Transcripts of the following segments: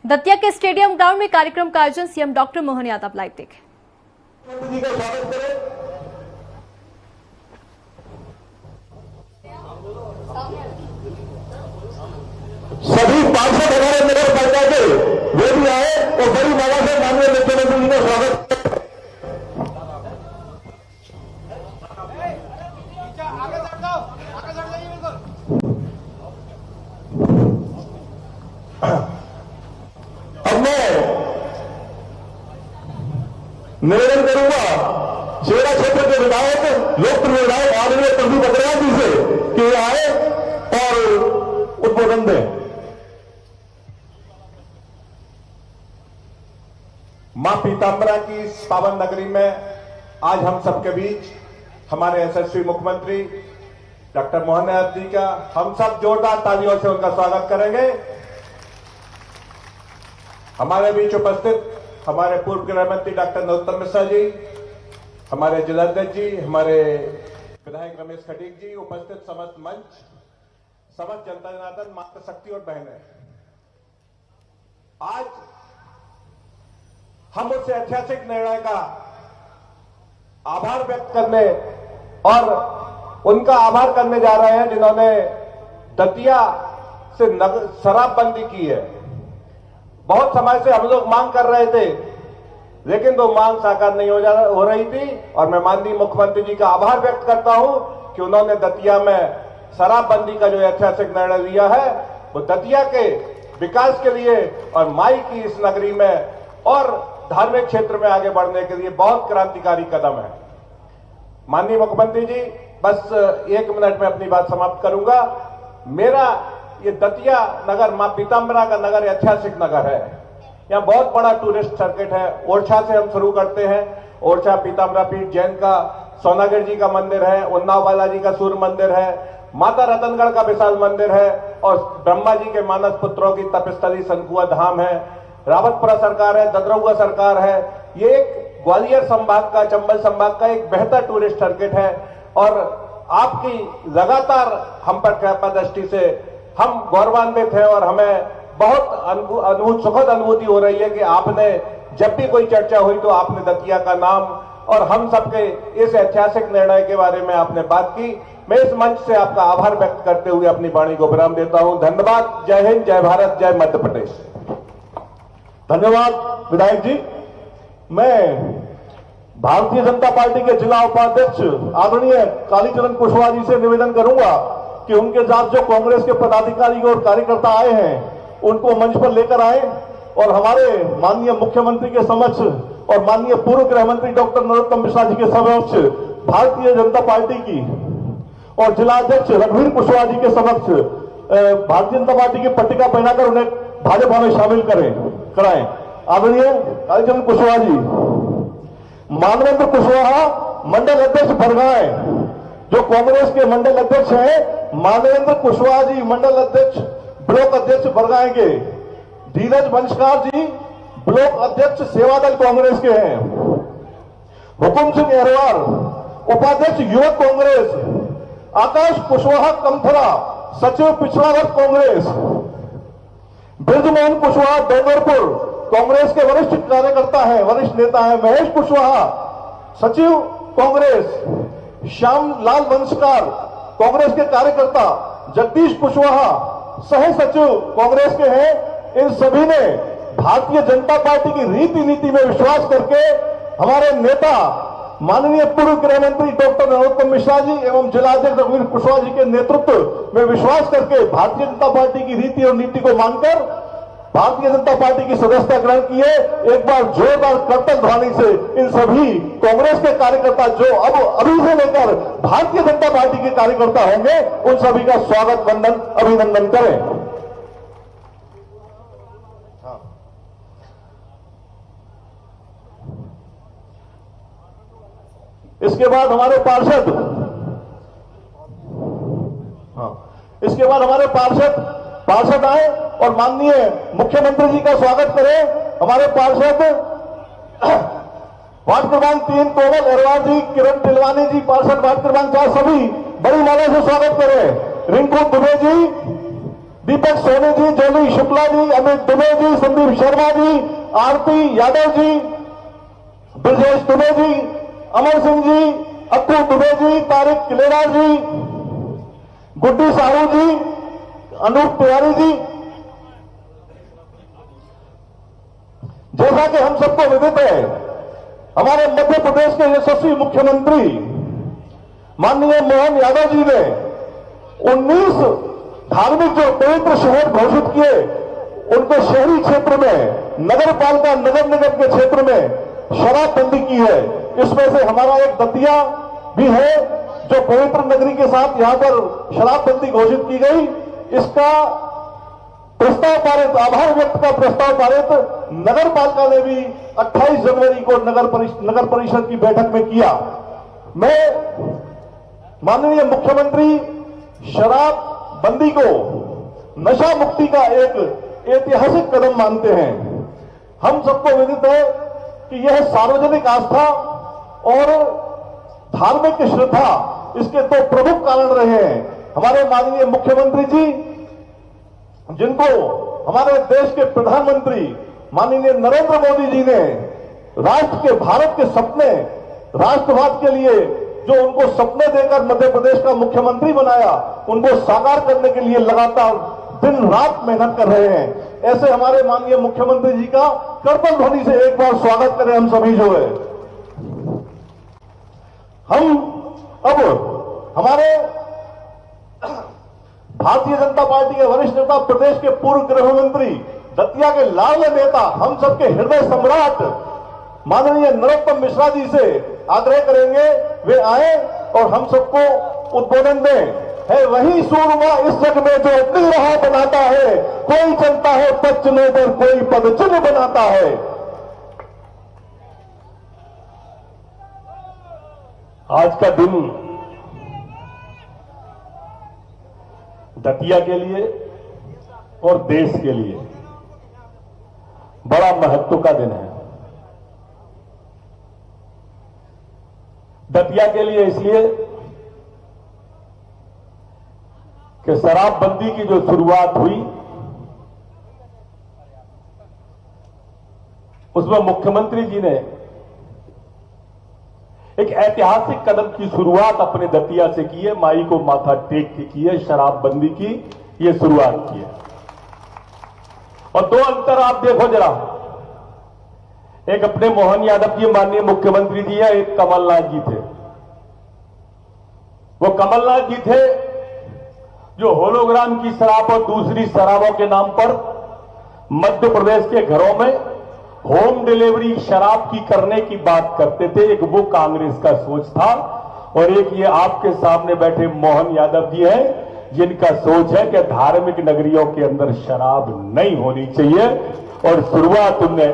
दतिया के stadium ground में कार्यक्रम का आयोजन CM doctor Mohan Yadav. Live देखें। सभी पार्षद हमारे नगर पालिका के वे भी आए और बड़ी मात्रा से माननीय मुख्यमंत्री जी का स्वागत। अब मैं निवेदन करूंगा शेरा क्षेत्र के विधायक, लोकप्रिय विधायक आदरणीय प्रदीप अग्रवाल जी से कि वे आए और उद्बोधन दें। मां पीताम्बरा की इस पावन नगरी में आज हम सबके बीच हमारे यशस्वी मुख्यमंत्री डॉक्टर मोहन यादव जी का हम सब जोरदार तालियों से उनका स्वागत करेंगे। हमारे बीच उपस्थित हमारे पूर्व गृह मंत्री डॉक्टर नरोत्तम मिश्रा जी, हमारे जिलाध्यक्ष जी, हमारे विधायक रमेश खटीक जी, उपस्थित समस्त मंच, समस्त जनता जनार्दन, मातृशक्ति और बहनें, आज हम उस ऐतिहासिक निर्णय का आभार व्यक्त करने और उनका आभार करने जा रहे हैं जिन्होंने दतिया से शराबबंदी की है। बहुत समय से हम लोग मांग कर रहे थे, लेकिन वो मांग साकार नहीं हो रही थी और मैं माननीय मुख्यमंत्री जी का आभार व्यक्त करता हूं कि उन्होंने दतिया में शराबबंदी का जो ऐतिहासिक निर्णय लिया है वो दतिया के विकास के लिए और माई की इस नगरी में और धार्मिक क्षेत्र में आगे बढ़ने के लिए बहुत क्रांतिकारी कदम है। माननीय मुख्यमंत्री जी, बस 1 मिनट में अपनी बात समाप्त करूंगा। मेरा ये दतिया नगर मां पीताम्बरा का नगर ऐतिहासिक नगर है। यहाँ बहुत बड़ा टूरिस्ट सर्किट है। ओरछा से हम शुरू करते हैं। ओरछा पीताम्बरा पीठ जैन का सोनागिर जी का मंदिर है, उन्नाव बालाजी का सूर्य मंदिर है, माता रतनगढ़ का विशाल मंदिर है और ब्रह्मा जी के मानस पुत्रों की तपस्थली सनकुआ धाम है, रावतपुरा सरकार है, ददरौआ सरकार है। ये एक ग्वालियर संभाग का, चंबल संभाग का एक बेहतर टूरिस्ट सर्किट है और आपकी लगातार हम पर कृपा दृष्टि से हम गौरवान्वित हैं और हमें बहुत सुखद अनुभूति हो रही है कि आपने जब भी कोई चर्चा हुई तो आपने दतिया का नाम और हम सबके इस ऐतिहासिक निर्णय के बारे में आपने बात की। मैं इस मंच से आपका आभार व्यक्त करते हुए अपनी वाणी को विराम देता हूं। धन्यवाद। जय हिंद, जय भारत, जय मध्य प्रदेश। धन्यवाद विधायक जी। मैं भारतीय जनता पार्टी के जिला उपाध्यक्ष आदरणीय कालीचरण कुशवाहा जी से निवेदन करूंगा कि उनके साथ जो कांग्रेस के पदाधिकारी और कार्यकर्ता आए हैं उनको मंच पर लेकर आए और हमारे माननीय मुख्यमंत्री के समक्ष और माननीय पूर्व गृह मंत्री डॉक्टर नरोत्तम मिश्रा जी के समक्ष भारतीय जनता पार्टी की और जिला अध्यक्ष रघुवीर कुशवाहा जी के समक्ष भारतीय जनता पार्टी की पट्टिका पहनाकर उन्हें भाजपा में शामिल कराएं। आदरणीय कालीचरण कुशवाहा जी, मानवेंद्र कुशवाहा मंडल अध्यक्ष बरगाए, जो कांग्रेस के मंडल अध्यक्ष हैं, मानवेंद्र कुशवाहा जी मंडल अध्यक्ष ब्लॉक अध्यक्ष बरगाए के। धीरज वंशकार जी ब्लॉक अध्यक्ष सेवादल कांग्रेस के हैं। हुकुम सिंह अहरवार उपाध्यक्ष युवक कांग्रेस। आकाश कुशवाहा कमथरा सचिव पिछड़ा वर्ग कांग्रेस। ब्रजमोहन कुशवाहा डोंगरपुर कांग्रेस के वरिष्ठ कार्यकर्ता हैं, वरिष्ठ नेता हैं। महेश कुशवाहा सचिव कांग्रेस। श्याम लाल वंशकार कांग्रेस के कार्यकर्ता। जगदीश कुशवाहा सह सचिव कांग्रेस के हैं। इन सभी ने भारतीय जनता पार्टी की रीति नीति में विश्वास करके हमारे नेता माननीय पूर्व गृह मंत्री डॉक्टर नरोत्तम मिश्रा जी एवं जिलाध्यक्ष रघुवीर कुशवाहा जी के नेतृत्व में विश्वास करके भारतीय जनता पार्टी की रीति और नीति को मानकर भारतीय जनता पार्टी की सदस्यता ग्रहण की है। एक बार जोरदार करतल ध्वनि से इन सभी कांग्रेस के कार्यकर्ता जो अब अभी से लेकर भारतीय जनता पार्टी के कार्यकर्ता होंगे उन सभी का स्वागत, वंदन, अभिनंदन करें। इसके बाद हमारे पार्षद आए और माननीय मुख्यमंत्री जी का स्वागत करें। हमारे पार्षद वार्ड क्रमांक 3 कोमल अहरवार जी, किरण तिलवानी जी, पार्षद वार्ड क्रमांक 4 सभी बड़ी मात्रा से स्वागत करें। रिंकू दुबे जी, दीपक सोनी जी, जोली शुक्ला जी, अमित दुबे जी, संदीप शर्मा जी, आरती यादव जी, ब्रजेश दुबे जी, अमर सिंह जी, अक्कू दुबे जी, तारिक किलेरा जी, गुड्डी साहू जी, अनूप तिवारी जी। जैसा कि हम सबको विदित है, हमारे मध्य प्रदेश के यशस्वी मुख्यमंत्री माननीय मोहन यादव जी ने 19 धार्मिक जो पवित्र शहर घोषित किए, उनको शहरी क्षेत्र में, नगर पालिका नगर निगम के क्षेत्र में शराबबंदी की है। इसमें से हमारा एक दतिया भी है जो पवित्र नगरी के साथ यहां पर शराबबंदी घोषित की गई। इसका प्रस्ताव पारित, आभार व्यक्त का प्रस्ताव पारित नगर पालिका ने भी 28 जनवरी को नगर परिषद की बैठक में किया। मैं माननीय मुख्यमंत्री शराबबंदी को नशा मुक्ति का एक ऐतिहासिक कदम मानते हैं। हम सबको विदित है कि यह सार्वजनिक आस्था और धार्मिक श्रद्धा इसके दो प्रमुख कारण रहे हैं। हमारे माननीय मुख्यमंत्री जी, जिनको हमारे देश के प्रधानमंत्री माननीय नरेंद्र मोदी जी ने राष्ट्र के, भारत के सपने, राष्ट्रवाद के लिए जो उनको सपने देकर मध्य प्रदेश का मुख्यमंत्री बनाया, उनको साकार करने के लिए लगातार दिन रात मेहनत कर रहे हैं। ऐसे हमारे माननीय मुख्यमंत्री जी का करतल ध्वनि से एक बार स्वागत करें हम सभी जो है। हम अब हमारे भारतीय जनता पार्टी के वरिष्ठ नेता, प्रदेश के पूर्व गृह मंत्री, दतिया के लाडले नेता, हम सबके हृदय सम्राट माननीय नरोत्तम मिश्रा जी से आग्रह करेंगे वे आए और हम सबको उद्बोधन दें। है वही सूरमा इस जग में जो अपनी राह बनाता है, कोई चलता है पद चिन्हों पर, कोई पद चिन्ह बनाता है। आज का दिन दतिया के लिए और देश के लिए बड़ा महत्व का दिन है। दतिया के लिए इसलिए कि शराबबंदी की जो शुरुआत हुई, उसमें मुख्यमंत्री जी ने एक ऐतिहासिक कदम की शुरुआत अपने दतिया से की है, माई को माथा टेक के की है, शराबबंदी की ये शुरुआत की है। और दो अंतर आप देखो जरा, एक अपने मोहन यादव जी माननीय मुख्यमंत्री जी है, एक कमलनाथ जी थे। वो कमलनाथ जी थे जो होलोग्राम की शराब और दूसरी शराबों के नाम पर मध्य प्रदेश के घरों में होम डिलीवरी शराब की करने की बात करते थे। एक वो कांग्रेस का सोच था और एक ये आपके सामने बैठे मोहन यादव जी हैं जिनका सोच है कि धार्मिक नगरियों के अंदर शराब नहीं होनी चाहिए। और शुरुआत उनने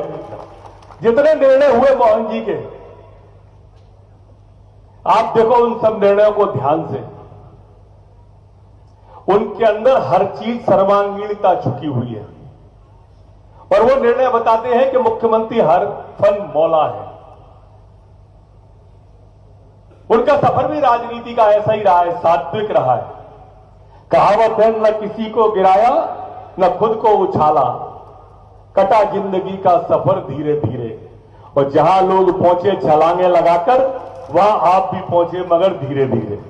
जितने निर्णय हुए मोहन जी के, आप देखो उन सब निर्णयों को ध्यान से, उनके अंदर हर चीज सर्वांगीणता छुपी हुई है। और वो निर्णय बताते हैं कि मुख्यमंत्री हर फन मौला है। उनका सफर भी राजनीति का ऐसा ही रहा है, सात्विक रहा है। कहावत है, न किसी को गिराया न खुद को उछाला, कटा जिंदगी का सफर धीरे धीरे। और जहां लोग पहुंचे छलांगे लगाकर, वहां आप भी पहुंचे मगर धीरे धीरे।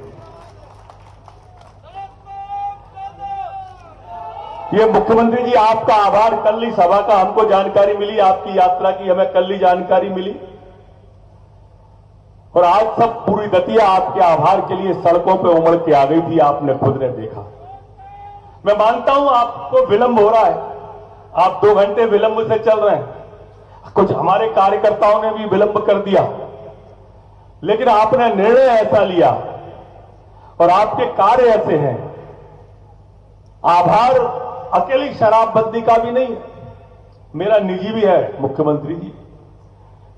ये मुख्यमंत्री जी आपका आभार। कल ही सभा का हमको जानकारी मिली, आपकी यात्रा की हमें कल ही जानकारी मिली और आज सब पूरी दतिया आपके आभार के लिए सड़कों पे उमड़ के आ गई थी, आपने खुद ने देखा। मैं मानता हूं आपको विलंब हो रहा है, आप 2 घंटे विलंब से चल रहे हैं, कुछ हमारे कार्यकर्ताओं ने भी विलंब कर दिया, लेकिन आपने निर्णय ऐसा लिया और आपके कार्य ऐसे हैं। आभार अकेली शराबबंदी का भी नहीं, मेरा निजी भी है मुख्यमंत्री जी।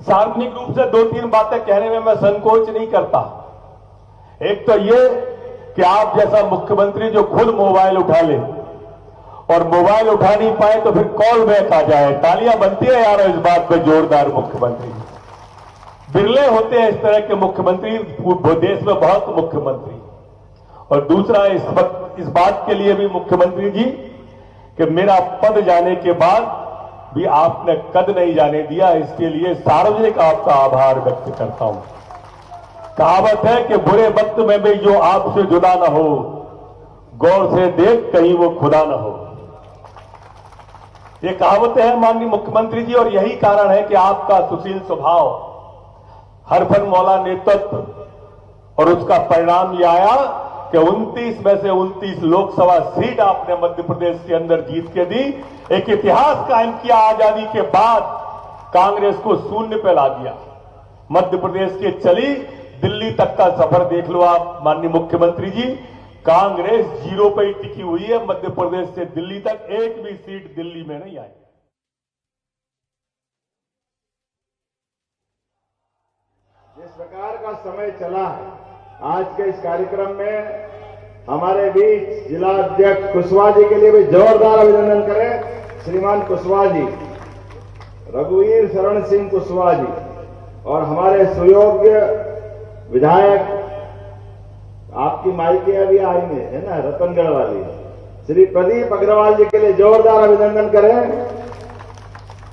सार्वजनिक रूप से 2-3 बातें कहने में मैं संकोच नहीं करता। एक तो ये कि आप जैसा मुख्यमंत्री जो खुद मोबाइल उठा ले और मोबाइल उठा नहीं पाए तो फिर कॉल बैक आ जाए। तालियां बनती है यार इस बात पे जोरदार। मुख्यमंत्री बिरले होते हैं इस तरह के मुख्यमंत्री, देश में बहुत मुख्यमंत्री। और दूसरा इस बात के लिए भी मुख्यमंत्री जी कि मेरा पद जाने के बाद भी आपने कद नहीं जाने दिया, इसके लिए सार्वजनिक आपका आभार व्यक्त करता हूं। कहावत है कि बुरे वक्त में भी जो आपसे जुदा न हो, गौर से देख कहीं वो खुदा न हो। ये कहावत है माननीय मुख्यमंत्री जी, और यही कारण है कि आपका सुशील स्वभाव, हरफन मौला नेतृत्व और उसका परिणाम यह आया कि 29 में से 29 लोकसभा सीट आपने मध्य प्रदेश के अंदर जीत के दी। एक इतिहास कायम किया, आजादी के बाद कांग्रेस को शून्य पे ला दिया। मध्य प्रदेश के चली दिल्ली तक का सफर देख लो आप माननीय मुख्यमंत्री जी, कांग्रेस 0 पे ही टिकी हुई है। मध्य प्रदेश से दिल्ली तक एक भी सीट दिल्ली में नहीं आई। जिस प्रकार का समय चला है, आज के इस कार्यक्रम में हमारे बीच जिला अध्यक्ष कुशवाहा जी के लिए भी जोरदार अभिनंदन करें। श्रीमान कुशवाहा जी, रघुवीर शरण सिंह कुशवाहा जी, और हमारे सुयोग्य विधायक, आपकी माइके अभी आई है ना, रतनगढ़ वाली, श्री प्रदीप अग्रवाल जी के लिए जोरदार अभिनंदन करें।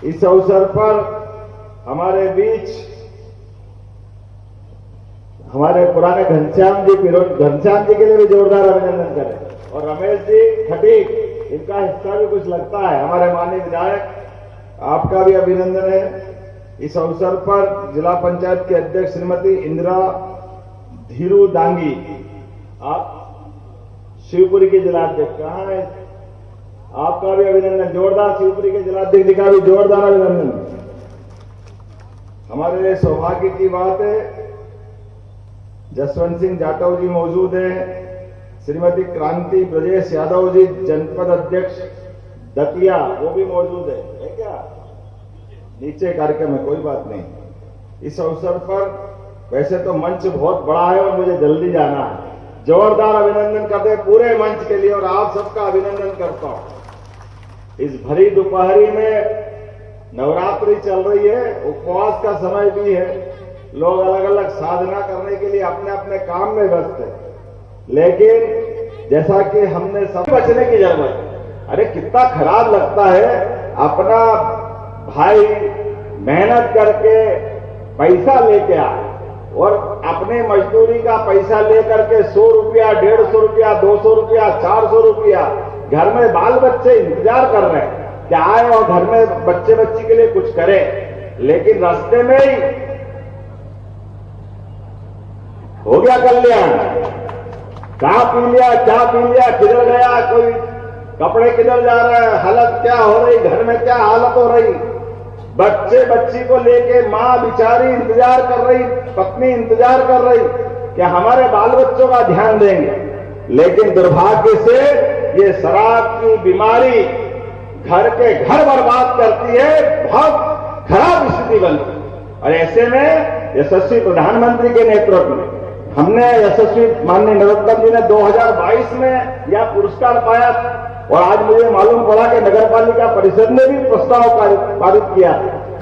इस अवसर पर हमारे बीच हमारे पुराने घनश्याम जी के लिए भी जोरदार अभिनंदन करें। और रमेश जी खटीक, इनका हिस्सा भी कुछ लगता है, हमारे माननीय विधायक, आपका भी अभिनंदन है। इस अवसर पर जिला पंचायत के अध्यक्ष श्रीमती इंदिरा धीरू दांगी, आप शिवपुरी के जिलाध्यक्ष, कहाँ है, आपका भी अभिनंदन, जोरदार। शिवपुरी के जिलाध्यक्ष जी का भी जोरदार अभिनंदन। हमारे लिए सौभाग्य की बात है, जसवंत सिंह जाटव जी मौजूद हैं, श्रीमती क्रांति ब्रजेश यादव जी जनपद अध्यक्ष दतिया, वो भी मौजूद है क्या? नीचे कार्यक्रम में, कोई बात नहीं। इस अवसर पर वैसे तो मंच बहुत बड़ा है और मुझे जल्दी जाना है, जोरदार अभिनंदन करते पूरे मंच के लिए, और आप सबका अभिनंदन करता हूं। इस भरी दोपहरी में नवरात्रि चल रही है, उपवास का समय भी है, लोग अलग अलग साधना करने के लिए अपने अपने काम में व्यस्त है, लेकिन जैसा कि हमने सब बचने की जरूरत है। अरे कितना खराब लगता है, अपना भाई मेहनत करके पैसा लेके आए और अपने मजदूरी का पैसा लेकर के 100 रुपया, 150 रुपया, 200 रुपया, 400 रुपया, घर में बाल बच्चे इंतजार कर रहे हैं कि आए और घर में बच्चे बच्ची के लिए कुछ करें, लेकिन रास्ते में ही हो गया कल्याण, चाय पी लिया, किधर गया, कोई कपड़े किधर जा रहा है, हालत क्या हो रही, घर में क्या हालत हो रही, बच्चे बच्ची को लेके मां बिचारी इंतजार कर रही, पत्नी इंतजार कर रही कि हमारे बाल बच्चों का ध्यान देंगे, लेकिन दुर्भाग्य से ये शराब की बीमारी घर के घर बर्बाद करती है, बहुत खराब स्थिति बनती है। और ऐसे में यशस्वी प्रधानमंत्री के नेतृत्व में हमने यशस्वी माननीय नरोत्तम जी ने 2022 में यह पुरस्कार पाया, और आज मुझे मालूम पड़ा कि नगर पालिका परिषद ने भी प्रस्ताव पारित किया।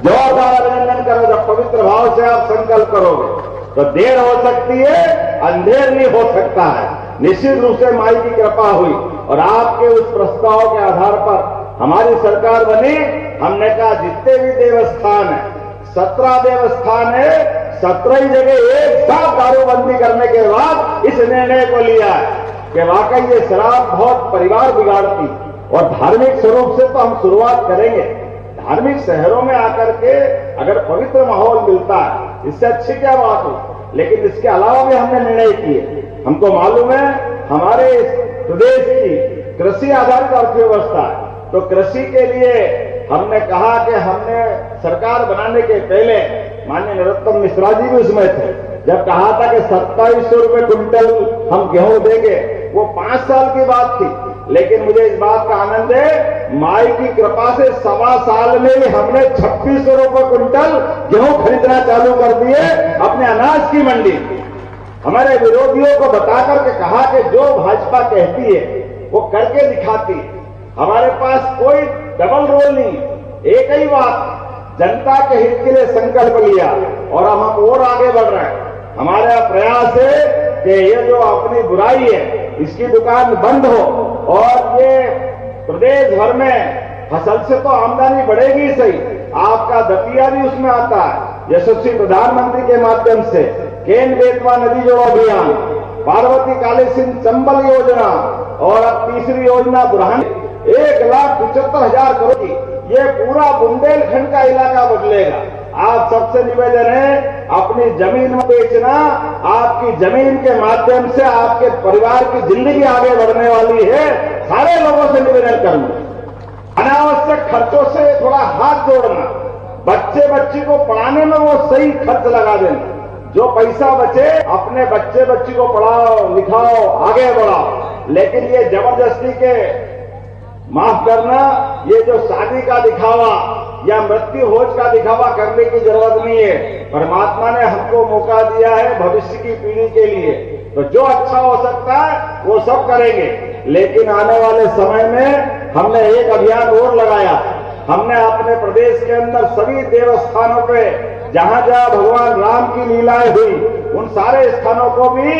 जोरदार अभिनंदन करो, जब पवित्र भाव से आप संकल्प करोगे तो देर हो सकती है, अंधेर नहीं हो सकता है। निश्चित रूप से माई की कृपा हुई और आपके उस प्रस्ताव के आधार पर हमारी सरकार बनी। हमने कहा जितने भी देवस्थान है, 17 देवस्थान है, 17 जगह एक साथ दारूबंदी करने के बाद इस निर्णय को लिया है कि वाकई ये शराब बहुत परिवार बिगाड़ती, और धार्मिक स्वरूप से तो हम शुरुआत करेंगे। धार्मिक शहरों में आकर के अगर पवित्र माहौल मिलता है, इससे अच्छी क्या बात हो, लेकिन इसके अलावा भी हमने निर्णय किए। हमको मालूम है हमारे प्रदेश की कृषि आधारित अर्थव्यवस्था है, तो कृषि के लिए हमने कहा कि हमने सरकार बनाने के पहले, माननीय नरोत्तम मिश्रा जी भी उसमें थे, जब कहा था कि 2700 रुपए क्विंटल हम गेहूं देंगे, वो 5 साल की बात थी, लेकिन मुझे इस बात का आनंद है, माई की कृपा से 1.25 साल में ही हमने 2600 रुपए क्विंटल गेहूं खरीदना चालू कर दिए अपने अनाज की मंडी। हमारे विरोधियों को बता करके कहा कि जो भाजपा कहती है वो करके दिखाती है, हमारे पास कोई डबल रोल नहीं, एक ही बात, जनता के हित के लिए संकल्प लिया और अब हम और आगे बढ़ रहे हैं। हमारा प्रयास है कि ये जो अपनी बुराई है इसकी दुकान बंद हो और ये प्रदेश भर में फसल से तो आमदनी बढ़ेगी ही सही, आपका दतिया भी उसमें आता है। यशस्वी प्रधानमंत्री के माध्यम से केन बेतवा नदी जोड़ो अभियान, पार्वती काली सिंह चंबल योजना और अब तीसरी योजना बुरहान 1,75,000 करोड़ की, ये पूरा बुंदेलखंड का इलाका बदलेगा। आप सबसे निवेदन है, अपनी जमीन में बेचना, आपकी जमीन के माध्यम से आपके परिवार की जिंदगी आगे बढ़ने वाली है। सारे लोगों से निवेदन करूंगा, अनावश्यक खर्चों से थोड़ा हाथ जोड़ना, बच्चे बच्ची को पढ़ाने में वो सही खर्च लगा देना, जो पैसा बचे अपने बच्चे बच्ची को पढ़ाओ लिखाओ आगे बढ़ाओ। लेकिन ये जबरदस्ती के माफ करना, ये जो शादी का दिखावा या मृत्यु भोज का दिखावा करने की जरूरत नहीं है। परमात्मा ने हमको मौका दिया है भविष्य की पीढ़ी के लिए, तो जो अच्छा हो सकता है वो सब करेंगे। लेकिन आने वाले समय में हमने एक अभियान और लगाया, हमने अपने प्रदेश के अंदर सभी देवस्थानों पे जहां जहां भगवान राम की लीलाएं हुई, उन सारे स्थानों को भी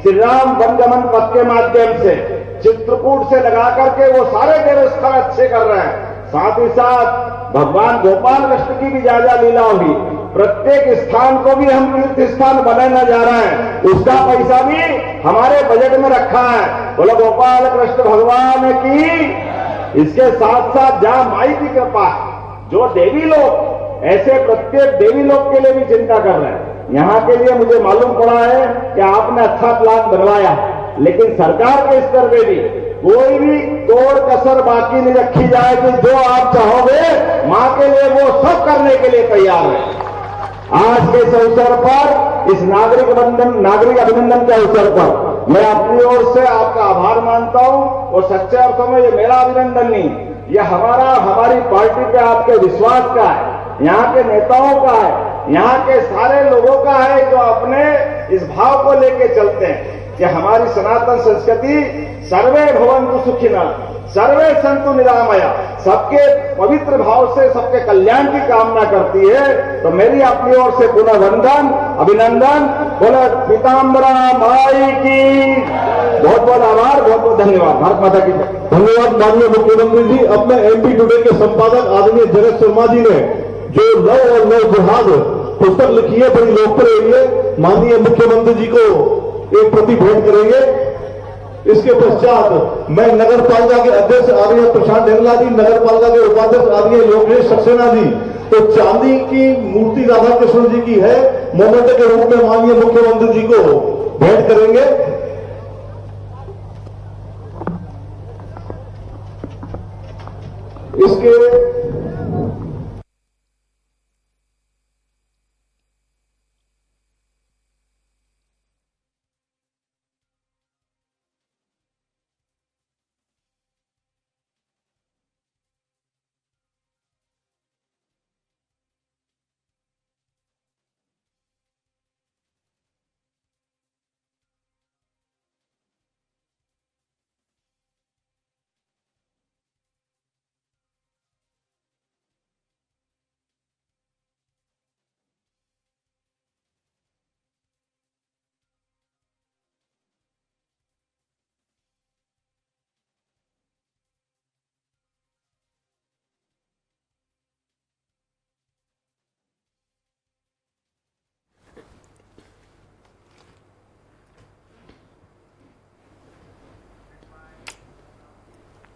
श्री राम वनगमन पथ के माध्यम से चित्रकूट से लगा करके वो सारे देवस्थान अच्छे कर रहे हैं। साथ ही साथ भगवान गोपाल कृष्ण की भी ज्यादा लीला हुई, प्रत्येक स्थान को भी हम तीर्थ स्थान बनाने जा रहे हैं, उसका पैसा भी हमारे बजट में रखा है। बोलो गोपाल कृष्ण भगवान की। इसके साथ साथ जहां माई की कृपा है, जो देवी लोग ऐसे प्रत्येक देवी लोग के लिए भी चिंता कर रहे हैं। यहां के लिए मुझे मालूम पड़ा है कि आपने अच्छा प्लान बनवाया, लेकिन सरकार के स्तर पे भी कोई भी तोड़ कसर बाकी नहीं रखी जाएगी। जो आप चाहोगे मां के लिए वो सब करने के लिए तैयार है। आज के इस अवसर पर, इस नागरिक अभिनंदन के अवसर पर मैं अपनी ओर से आपका आभार मानता हूं, और सच्चे अर्थों में ये मेरा अभिनंदन नहीं, ये हमारी पार्टी पे आपके विश्वास का है, यहाँ के नेताओं का है, यहाँ के सारे लोगों का है, जो अपने इस भाव को लेके चलते हैं कि हमारी सनातन संस्कृति सर्वे भवन्तु सुखिनः, सर्वे सन्तु निरामया, सबके पवित्र भाव से सबके कल्याण की कामना करती है। तो मेरी अपनी ओर से पुनः वंदन अभिनंदन, बोले पीताम्बरा माई की बहुत बहुत आभार, बहुत बहुत धन्यवाद। भारत माता की धन्यवाद माननीय मुख्यमंत्री जी। अपने एमपी टुडे के संपादक आदरणीय जगत शर्मा जी ने जो लव और लव जिहाद पुस्तक लिखी है, बड़ी लोकप्रिय है, माननीय मुख्यमंत्री जी को एक प्रति भेंट करेंगे। इसके पश्चात मैं नगर पालिका के अध्यक्ष आदरणीय प्रशांत डेंगला जी, नगर पालिका के उपाध्यक्ष आदरणीय योगेश सक्सेना जी, तो चांदी की मूर्ति राधा कृष्ण जी की है, मोमेंट के रूप में माननीय मुख्यमंत्री जी को भेंट करेंगे। इसके